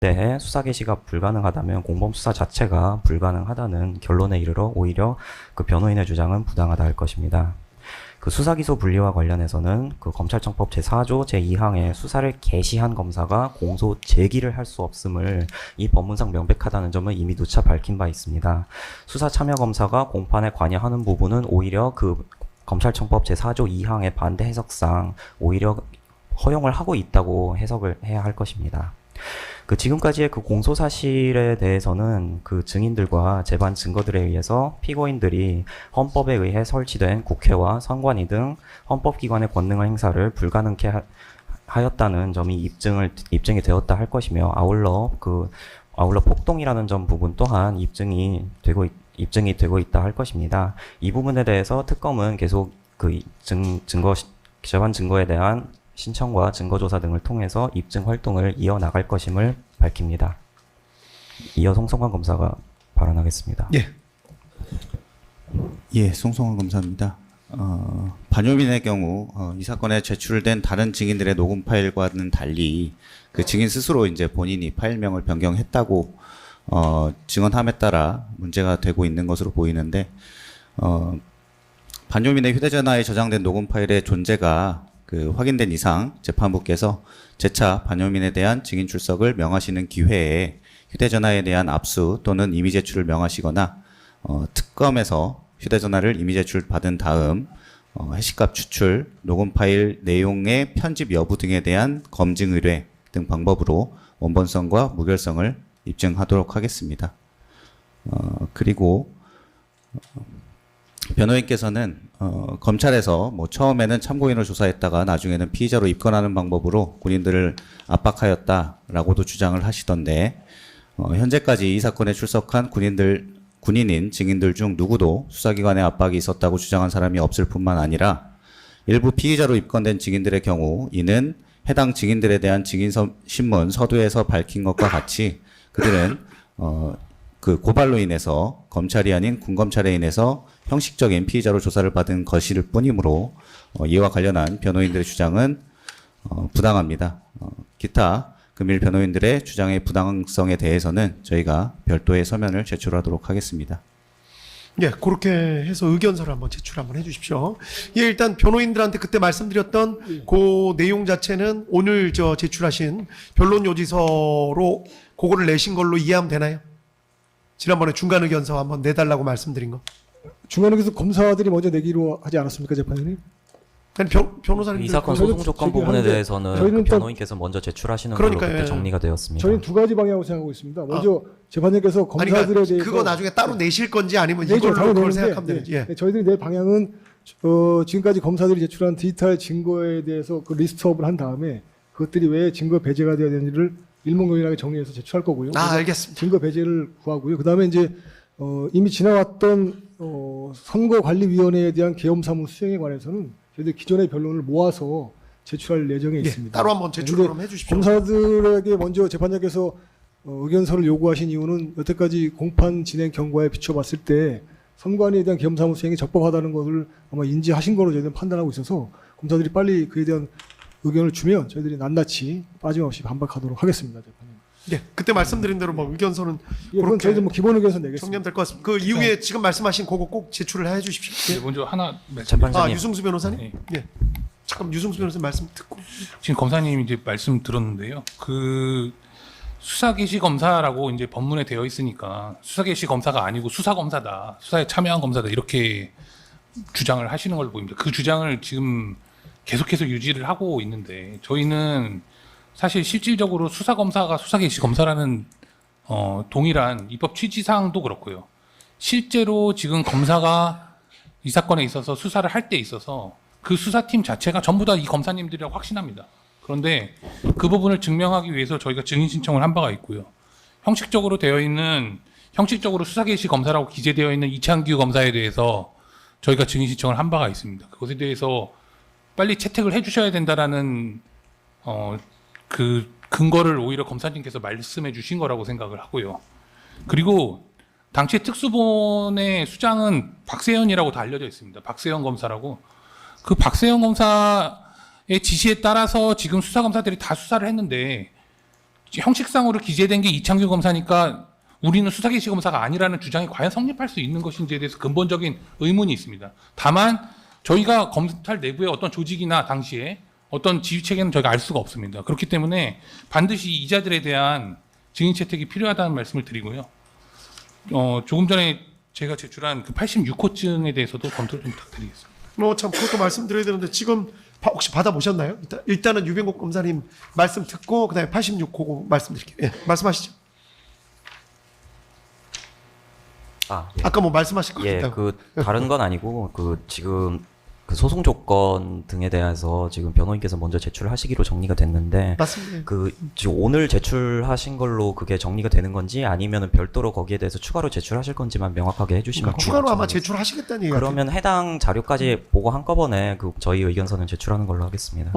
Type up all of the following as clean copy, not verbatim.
대해 수사 개시가 불가능하다면 공범 수사 자체가 불가능하다는 결론에 이르러 오히려 그 변호인의 주장은 부당하다 할 것입니다. 그 수사기소 분리와 관련해서는 그 검찰청법 제4조 제2항에 수사를 개시한 검사가 공소 제기를 할 수 없음을 이 법문상 명백하다는 점은 이미 누차 밝힌 바 있습니다. 수사 참여 검사가 공판에 관여하는 부분은 오히려 그 검찰청법 제4조 2항의 반대 해석상 오히려 허용을 하고 있다고 해석을 해야 할 것입니다. 그 지금까지의 그 공소 사실에 대해서는 그 증인들과 재반 증거들에 의해서 피고인들이 헌법에 의해 설치된 국회와 선관위 등 헌법기관의 권능을 행사를 불가능케 하였다는 점이 입증이 되었다 할 것이며 아울러 폭동이라는 점 부분 또한 입증이 되고 있다 할 것입니다. 이 부분에 대해서 특검은 계속 그 재반 증거에 대한 신청과 증거조사 등을 통해서 입증 활동을 이어나갈 것임을 밝힙니다. 이어 송성환 검사가 발언하겠습니다. 예, 송성환 검사입니다. 반요민의 경우 이 사건에 제출된 다른 증인들의 녹음 파일과는 달리 그 증인 스스로 이제 본인이 파일명을 변경했다고 증언함에 따라 문제가 되고 있는 것으로 보이는데 반요민의 휴대전화에 저장된 녹음 파일의 존재가 그 확인된 이상 재판부께서 재차 반요민에 대한 증인 출석을 명하시는 기회에 휴대전화에 대한 압수 또는 임의 제출을 명하시거나 특검에서 휴대전화를 임의 제출 받은 다음 해시값 추출, 녹음 파일 내용의 편집 여부 등에 대한 검증 의뢰 등 방법으로 원본성과 무결성을 입증하도록 하겠습니다. 그리고 변호인께서는 검찰에서 뭐 처음에는 참고인을 조사했다가 나중에는 피의자로 입건하는 방법으로 군인들을 압박하였다라고도 주장을 하시던데 현재까지 이 사건에 출석한 군인인 증인들 중 누구도 수사기관의 압박이 있었다고 주장한 사람이 없을 뿐만 아니라 일부 피의자로 입건된 증인들의 경우 이는 해당 증인들에 대한 증인신문 서두에서 밝힌 것과 같이 그들은 그 고발로 인해서 검찰이 아닌 군검찰에 인해서 형식적인 피의자로 조사를 받은 것일 뿐이므로 이와 관련한 변호인들의 주장은 부당합니다. 기타 금일 변호인들의 주장의 부당성에 대해서는 저희가 별도의 서면을 제출하도록 하겠습니다. 예, 그렇게 해서 의견서를 한번 제출 한번 해주십시오. 예, 일단 변호인들한테 그때 말씀드렸던 그 내용 자체는 오늘 제출하신 변론 요지서로 그거를 내신 걸로 이해하면 되나요? 지난번에 중간 의견서 한번 내달라고 말씀드린 거. 중간에서 검사들이 먼저 내기로 하지 않았습니까, 재판장님? 아니, 변호사님 이 사건 소송 조건 부분에 대해서는 그 변호인께서 먼저 제출하시는 걸로 그때 정리가 되었습니다. 저희는 두 가지 방향으로 생각하고 있습니다. 먼저 재판장께서 검사들에 그러니까 대해서 그거 나중에 따로 내실 건지 아니면 네, 이걸로 그걸 내는데, 생각하면 되는지. 예. 저희들이 낼 방향은 지금까지 검사들이 제출한 디지털 증거에 대해서 그 리스트업을 한 다음에 그것들이 왜 증거 배제가 되어야 되는지를 일목요연하게 정리해서 제출할 거고요. 알겠습니다. 증거 배제를 구하고요. 그다음에 이제 이미 지나왔던 선거관리위원회에 대한 계엄사무 수행에 관해서는 저희들 기존의 변론을 모아서 제출할 예정에 있습니다. 따로 한번 제출을 해주십시오. 검사들에게 먼저 재판장께서 의견서를 요구하신 이유는 여태까지 공판 진행 경과에 비춰봤을 때 선관위에 대한 계엄사무 수행이 적법하다는 것을 아마 인지하신 거로 저희들은 판단하고 있어서 검사들이 빨리 그에 대한 의견을 주면 저희들이 낱낱이 빠짐없이 반박하도록 하겠습니다, 재판장님. 예, 그때 말씀드린 대로 뭐 의견서는 그건 저희들 뭐 기본 의견서 내겠습니다. 정리하면 될 것 같습니다. 그 이후에 지금 말씀하신 그거 꼭 제출을 해 주십시오. 네, 먼저 하나 재판장님. 유승수 변호사님? 네. 예. 잠깐 유승수 변호사님 말씀 듣고. 지금 검사님 이제 말씀 들었는데요. 그 수사 개시 검사라고 이제 법문에 되어 있으니까 수사 개시 검사가 아니고 수사 검사다, 수사에 참여한 검사다 이렇게 주장을 하시는 걸로 보입니다. 그 주장을 지금 계속해서 유지를 하고 있는데 저희는 사실 실질적으로 수사 검사가 수사 개시 검사라는 동일한 입법 취지사항도 그렇고요. 실제로 지금 검사가 이 사건에 있어서 수사를 할 때 있어서 그 수사팀 자체가 전부 다 이 검사님들이라고 확신합니다. 그런데 그 부분을 증명하기 위해서 저희가 증인 신청을 한 바가 있고요. 형식적으로 수사 개시 검사라고 기재되어 있는 이창규 검사에 대해서 저희가 증인 신청을 한 바가 있습니다. 그것에 대해서 빨리 채택을 해주셔야 된다라는 그 근거를 오히려 검사님께서 말씀해 주신 거라고 생각을 하고요. 그리고 당시 특수본의 수장은 박세현이라고 다 알려져 있습니다. 박세현 검사라고. 그 박세현 검사의 지시에 따라서 지금 수사검사들이 다 수사를 했는데 형식상으로 기재된 게 이창규 검사니까 우리는 수사개시 검사가 아니라는 주장이 과연 성립할 수 있는 것인지에 대해서 근본적인 의문이 있습니다. 다만 저희가 검찰 내부의 어떤 조직이나 당시에 어떤 지휘 체계는 저희가 알 수가 없습니다. 그렇기 때문에 반드시 이자들에 대한 증인 채택이 필요하다는 말씀을 드리고요. 조금 전에 제가 제출한 그 86호증에 대해서도 검토를 좀 부탁드리겠습니다. 참 그것도 말씀드려야 되는데 지금 혹시 받아보셨나요? 일단은 유병국 검사님 말씀 듣고 그다음에 86호 말씀드릴게요. 예, 말씀하시죠. 예. 아까 뭐 말씀하실 거 예, 있다고. 다른 건 아니고 지금 소송 조건 등에 대해서 지금 변호인께서 먼저 제출하시기로 정리가 됐는데 맞습니다. 지금 오늘 제출하신 걸로 그게 정리가 되는 건지 아니면은 별도로 거기에 대해서 추가로 제출하실 건지만 명확하게 해주시면 그러니까 추가로 아마 고맙겠습니다. 제출하시겠다는 얘기가 그러면 해당 자료까지 보고 한꺼번에 저희 의견서는 제출하는 걸로 하겠습니다.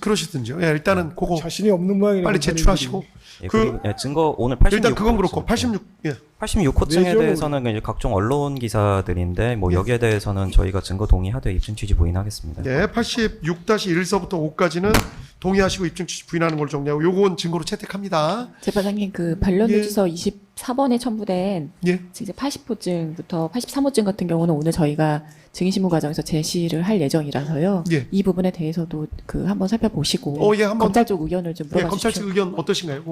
그러시든지요. 예, 일단은 그거 자신이 없는 모양이네요. 빨리 제출하시고 예, 그- 그리고 증거 오늘 86 일단 그건 그렇고 호증, 86 예. 86호증에 내죠. 대해서는 이제 각종 언론 기사들인데 예. 여기에 대해서는 저희가 증거 동의하되 입증 취지 부인하겠습니다. 네, 86-1서부터 5까지는 동의하시고 입증 취지 부인하는 걸로 정리하고 요건 증거로 채택합니다. 재판장님 그 반론유지서 24번에 첨부된 예. 이제 80호증부터 83호증 같은 경우는 오늘 저희가 증인신문 과정에서 제시를 할 예정이라서요. 예. 이 부분에 대해서도 한번 살펴보시고 예, 한번 검찰 쪽 의견을 좀 예, 물어봐 검찰 주십시오. 측 의견 어떠신가요?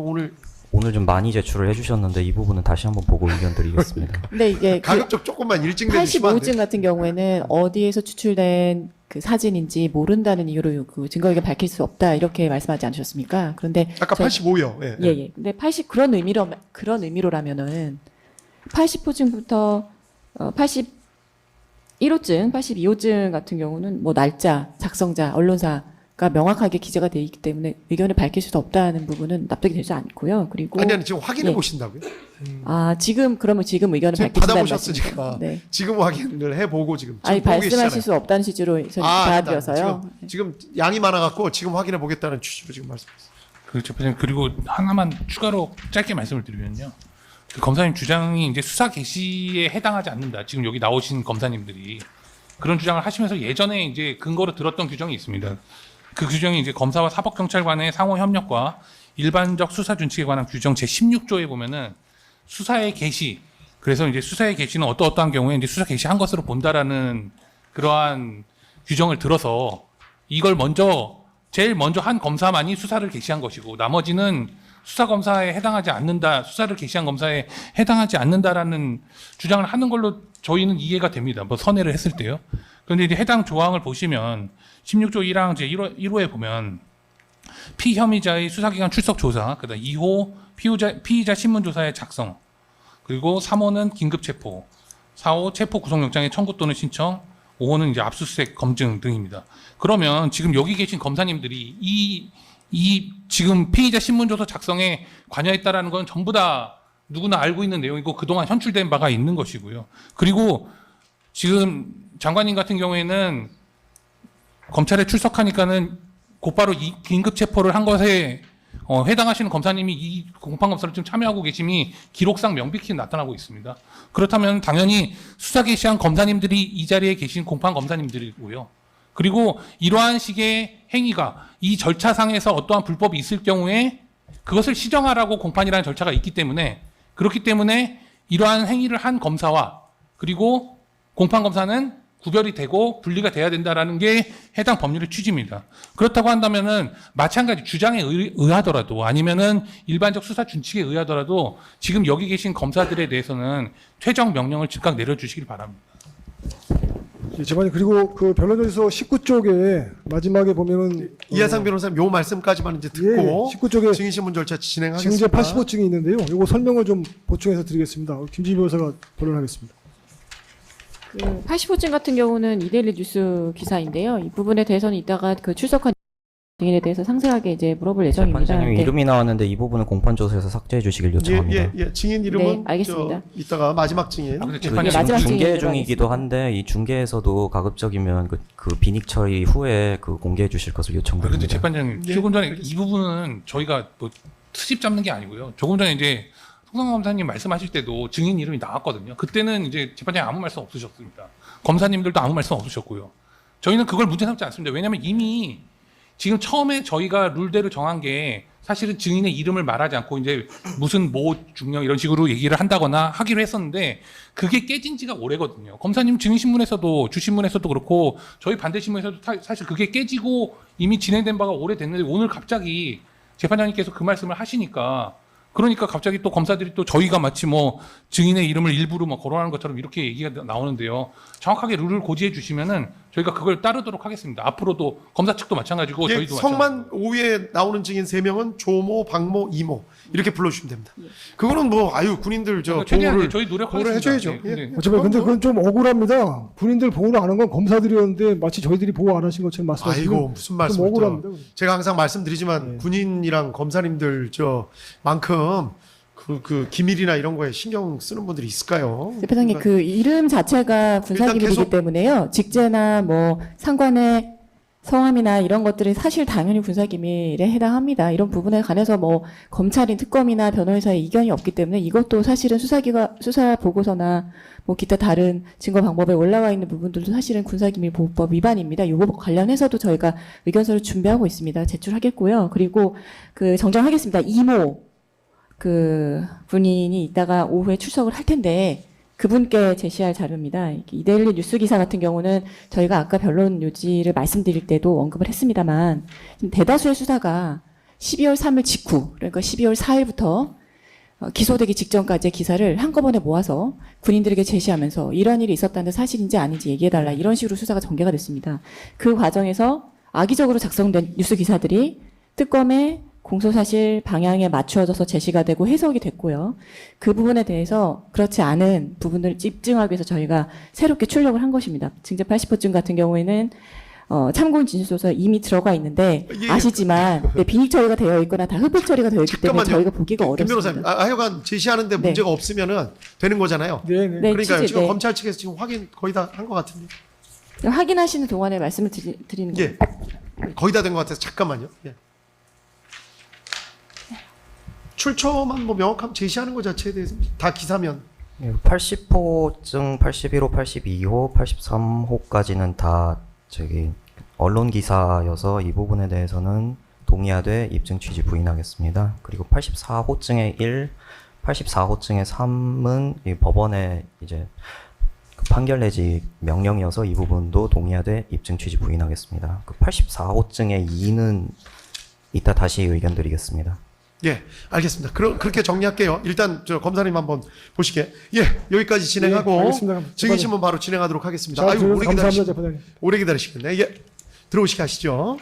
오늘 좀 많이 제출을 해주셨는데 이 부분은 다시 한번 보고 의견 드리겠습니다. 근데 이게 가급적 조금만 일찍 내주시면 안 돼요? 85호증 같은 경우에는 어디에서 추출된 그 사진인지 모른다는 이유로 그 증거 의견 밝힐 수 없다 이렇게 말씀하지 않으셨습니까? 그런데 아까 저희- 85요. 예. 예. 근데 그런 의미로라면은 80호증부터 81호증, 82호증 같은 경우는 뭐 날짜, 작성자, 언론사가 명확하게 기재가 돼 있기 때문에 의견을 밝힐 수 없다는 부분은 납득이 되지 않고요. 그리고 아니 지금 확인해 예. 보신다고요? 그러면 지금 의견을 지금 밝히신다는 받아보셨으니까 말씀이시죠? 네. 지금 확인을 해보고 지금 아니 보고 말씀하실 계시잖아요. 수 없다는 취지로 저희 아니다. 받아들여서요. 지금 양이 많아갖고 지금 확인해 보겠다는 취지로 지금 말씀하셨어요. 그 재판장님 그리고 하나만 추가로 짧게 말씀을 드리면요. 그 검사님 주장이 이제 수사 개시에 해당하지 않는다. 지금 여기 나오신 검사님들이 그런 주장을 하시면서 예전에 이제 근거로 들었던 규정이 있습니다. 그 규정이 이제 검사와 사법경찰관의 상호 협력과 일반적 수사 준칙에 관한 규정 제16조에 보면은 수사의 개시, 그래서 이제 수사의 개시는 어떠한 경우에 이제 수사 개시한 것으로 본다라는 그러한 규정을 들어서 이걸 제일 먼저 한 검사만이 수사를 개시한 것이고 나머지는 수사 검사에 해당하지 않는다, 수사를 개시한 검사에 해당하지 않는다라는 주장을 하는 걸로 저희는 이해가 됩니다. 뭐 선회를 했을 때요. 그런데 이제 해당 조항을 보시면 16조 1항 제 1호에 보면 피혐의자의 수사기관 출석 조사, 그다음 2호 피의자 신문 조사의 작성, 그리고 3호는 긴급 체포, 4호 체포 구속영장의 청구 또는 신청, 5호는 이제 압수수색 검증 등입니다. 그러면 지금 여기 계신 검사님들이 이 지금 피의자 신문조서 작성에 관여했다라는 건 전부 다 누구나 알고 있는 내용이고 그동안 현출된 바가 있는 것이고요. 그리고 지금 장관님 같은 경우에는 검찰에 출석하니까는 곧바로 이 긴급 체포를 한 것에 해당하시는 검사님이 이 공판검사를 지금 참여하고 계심이 기록상 명백히 나타나고 있습니다. 그렇다면 당연히 수사 개시한 검사님들이 이 자리에 계신 공판검사님들이고요. 그리고 이러한 식의 행위가 이 절차상에서 어떠한 불법이 있을 경우에 그것을 시정하라고 공판이라는 절차가 있기 때문에 그렇기 때문에 이러한 행위를 한 검사와 그리고 공판검사는 구별이 되고 분리가 돼야 된다라는 게 해당 법률의 취지입니다. 그렇다고 한다면은 마찬가지 주장에 의하더라도 아니면은 일반적 수사 준칙에 의하더라도 지금 여기 계신 검사들에 대해서는 퇴정 명령을 즉각 내려주시길 바랍니다. 예, 재판님 그리고 그 변론조서 19쪽에 마지막에 보면은 이하상 변호사님 요 말씀까지만 이제 듣고 19쪽에 증인신문 절차 징제 진행하겠습니다. 85증이 있는데요. 이거 설명을 좀 보충해서 드리겠습니다. 김진희 변호사가 변론하겠습니다. 85증 같은 경우는 이데일리 뉴스 기사인데요. 이 부분에 대해서는 이따가 그 출석한 증인에 대해서 상세하게 이제 물어볼 예정입니다. 재판장님 네. 이름이 나왔는데 이 부분은 공판조서에서 삭제해 주시길 요청합니다. 예. 증인 이름은 네, 알겠습니다. 이따가 마지막 증인. 근데 예. 재판장님 네, 마지막 지금 중계 증인으로 중이기도 한데 이 중계에서도 가급적이면 그 비닉 처리 후에 공개해 주실 것을 그런데 요청드립니다. 재판장님 예, 조금 전에 이 부분은 저희가 뭐 트집 잡는 게 아니고요. 조금 전에 이제 송상 검사님 말씀하실 때도 증인 이름이 나왔거든요. 그때는 이제 재판장님 아무 말씀 없으셨습니다. 검사님들도 아무 말씀 없으셨고요. 저희는 그걸 문제 삼지 않습니다. 왜냐하면 이미 지금 처음에 저희가 룰대로 정한 게 사실은 증인의 이름을 말하지 않고 이제 무슨 모 중령 이런 식으로 얘기를 한다거나 하기로 했었는데 그게 깨진 지가 오래거든요. 검사님 증인신문에서도 주신문에서도 그렇고 저희 반대신문에서도 사실 그게 깨지고 이미 진행된 바가 오래됐는데 오늘 갑자기 재판장님께서 그 말씀을 하시니까 그러니까 갑자기 또 검사들이 또 저희가 마치 뭐 증인의 이름을 일부러 뭐 거론하는 것처럼 이렇게 얘기가 나오는데요. 정확하게 룰을 고지해 주시면은 저희가 그걸 따르도록 하겠습니다. 앞으로도 검사 측도 마찬가지고 예, 저희도 성만 5에 나오는 증인 3명은 조모, 박모, 이모 이렇게 불러주시면 됩니다. 그거는 뭐 아유 군인들 저 최대한 보호를 저희 노력하겠습니다. 해줘야죠. 네, 근데 예. 어차피 근데 그건 좀 억울합니다. 군인들 보호를 안 한 건 검사들이었는데 마치 저희들이 보호 안 하신 것처럼 말씀하시면 아이고 무슨 좀 말씀을 또. 억울합니다. 제가 항상 말씀드리지만 네. 군인이랑 검사님들 저만큼 그 기밀이나 이런 거에 신경 쓰는 분들이 있을까요? 대표장님 그 이름 자체가 군사기밀이기 계속- 때문에요. 직제나 뭐 상관의 성함이나 이런 것들이 사실 당연히 군사기밀에 해당합니다. 이런 부분에 관해서 뭐 검찰인 특검이나 변호사의 이견이 없기 때문에 이것도 사실은 수사 보고서나 뭐 기타 다른 증거 방법에 올라와 있는 부분들도 사실은 군사기밀보호법 위반입니다. 이 부분 관련해서도 저희가 의견서를 준비하고 있습니다. 제출하겠고요. 그리고 그 정정하겠습니다. 이모 그 분인이 이따가 오후에 출석을 할 텐데 그분께 제시할 자료입니다. 이데일리 뉴스 기사 같은 경우는 저희가 아까 변론 요지를 말씀드릴 때도 언급을 했습니다만 지금 대다수의 수사가 12월 3일 직후 그러니까 12월 4일부터 기소되기 직전까지의 기사를 한꺼번에 모아서 군인들에게 제시하면서 이런 일이 있었다는 사실인지 아닌지 얘기해달라 이런 식으로 수사가 전개가 됐습니다. 그 과정에서 악의적으로 작성된 뉴스 기사들이 특검의 공소사실 방향에 맞추어져서 제시가 되고 해석이 됐고요. 그 부분에 대해서 그렇지 않은 부분들을 입증하기 위해서 저희가 새롭게 출력을 한 것입니다. 증제 80호증 같은 경우에는 참고인 진술서에 이미 들어가 있는데 예. 아시지만 네, 비닉 처리가 되어 있거나 다 흡입 처리가 되어 있기 때문에 잠깐만요. 저희가 보기가 김 어렵습니다. 변호사님, 하여간 제시하는데 네. 문제가 없으면은 되는 거잖아요. 네, 네. 네, 그러니까요. 취지, 지금 네. 검찰 측에서 지금 확인 거의 다 한 것 같은데. 확인하시는 동안에 말씀을 드리는 거예요. 예, 거의 다 된 것 같아서 잠깐만요. 예. 출처만 뭐 명확하면 제시하는 것 자체에 대해서 다 기사면 80호증, 81호, 82호, 83호까지는 다 저기 언론 기사여서 이 부분에 대해서는 동의하되 입증 취지 부인하겠습니다. 그리고 84호증의 1, 84호증의 3은 이 법원의 이제 그 판결 내지 명령이어서 이 부분도 동의하되 입증 취지 부인하겠습니다. 그 84호증의 2는 이따 다시 의견 드리겠습니다. 예, 알겠습니다. 그렇게 정리할게요. 일단 저 검사님 한번 보시게. 예, 여기까지 진행하고 네, 알겠습니다. 증인신문 바로 진행하도록 하겠습니다. 자, 아이고 오래 감사합니다, 기다리시 재판장님. 오래 기다리시겠네. 예, 들어오시게 하시죠.